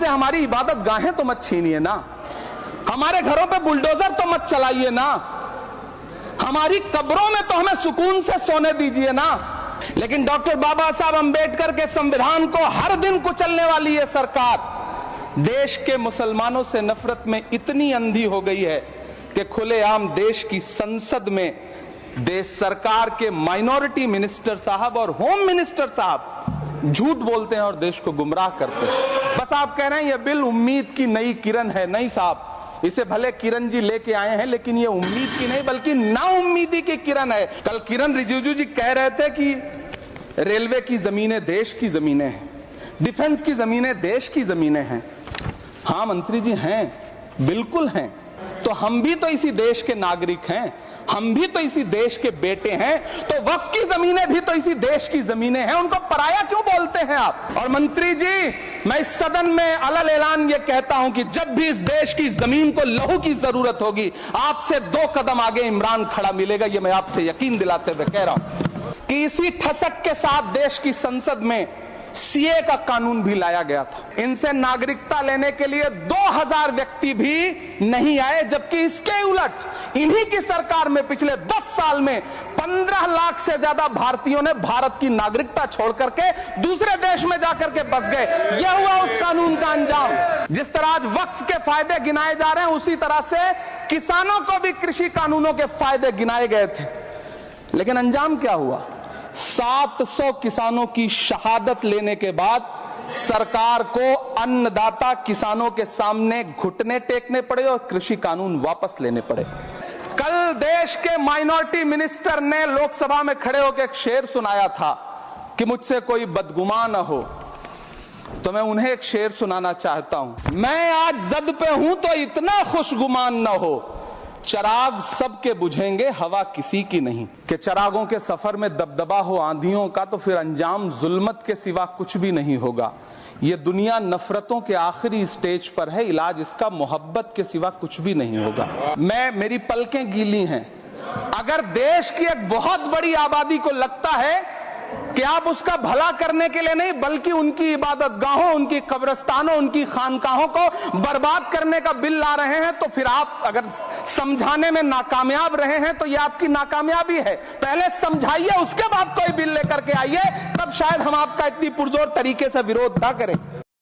हमसे हमारी इबादत गाहें तो मत छीनिए ना, हमारे घरों पे बुलडोजर तो मत चलाइए ना, हमारी कब्रों में तो हमें सुकून से सोने दीजिए ना। लेकिन डॉक्टर बाबा साहब अंबेडकर के संविधान को हर दिन कुचलने वाली ये सरकार देश के मुसलमानों से नफरत में इतनी अंधी हो गई है कि खुलेआम देश की संसद में देश सरकार के माइनॉरिटी मिनिस्टर साहब और होम मिनिस्टर साहब झूठ बोलते हैं और देश को गुमराह करते हैं। बस आप कह रहे हैं ये बिल उम्मीद की नई किरण है। नहीं साहब, इसे भले किरण जी लेके आए हैं, लेकिन ये उम्मीद की नहीं बल्कि नाउम्मीदी की किरण है। कल किरण रिजिजू जी कह रहे थे कि रेलवे की जमीनें देश की जमीनें हैं, डिफेंस की जमीनें देश की जमीनें हैं। हाँ मंत्री जी हैं, बिल्कुल हैं। तो हम भी तो इसी देश के नागरिक हैं, हम भी तो इसी देश के बेटे हैं, तो वक्फ की जमीनें भी तो इसी देश की जमीनें हैं, उनको पराया क्यों बोलते हैं आप? और मंत्री जी, मैं इस सदन में अलग ऐलान ये कहता हूं कि जब भी इस देश की जमीन को लहू की जरूरत होगी, आपसे 2 कदम आगे इमरान खड़ा मिलेगा। ये मैं आपसे यकीन दिलाते हुए कह रहा हूं कि इसी ठसक के साथ देश की संसद में सीए का कानून भी लाया गया था। इनसे नागरिकता लेने के लिए 2000 व्यक्ति भी नहीं आए, जबकि इसके उलट इन्हीं की सरकार में पिछले 10 साल में 15 लाख से ज्यादा भारतीयों ने भारत की नागरिकता छोड़ करके दूसरे देश में जाकर के बस गए। यह हुआ उस कानून का अंजाम। जिस तरह आज वक्फ के फायदे गिनाए जा रहे हैं, उसी तरह से किसानों को भी कृषि कानूनों के फायदे गिनाए गए थे। लेकिन अंजाम क्या हुआ? 700 किसानों की शहादत लेने के बाद सरकार को अन्नदाता किसानों के सामने घुटने टेकने पड़े और कृषि कानून वापस लेने पड़े। कल देश के माइनॉरिटी मिनिस्टर ने लोकसभा में खड़े होकर एक शेर सुनाया था कि मुझसे कोई बदगुमान न हो, तो मैं उन्हें एक शेर सुनाना चाहता हूं। मैं आज जद पे हूं तो इतना खुशगुमान न हो, चराग सबके बुझेंगे हवा किसी की नहीं। कि चरागों के सफर में दबदबा हो आंधियों का, तो फिर अंजाम जुल्मत के सिवा कुछ भी नहीं होगा। ये दुनिया नफरतों के आखिरी स्टेज पर है, इलाज इसका मोहब्बत के सिवा कुछ भी नहीं होगा। मेरी पलकें गीली हैं। अगर देश की एक बहुत बड़ी आबादी को लगता है कि आप उसका भला करने के लिए नहीं बल्कि उनकी इबादत गाहों, उनकी कब्रिस्तानों, उनकी खानकाहों को बर्बाद करने का बिल ला रहे हैं, तो फिर आप अगर समझाने में नाकामयाब रहे हैं तो यह आपकी नाकामयाबी है। पहले समझाइए, उसके बाद कोई बिल लेकर के आइए, तब शायद हम आपका इतनी पुरजोर तरीके से विरोध ना करें।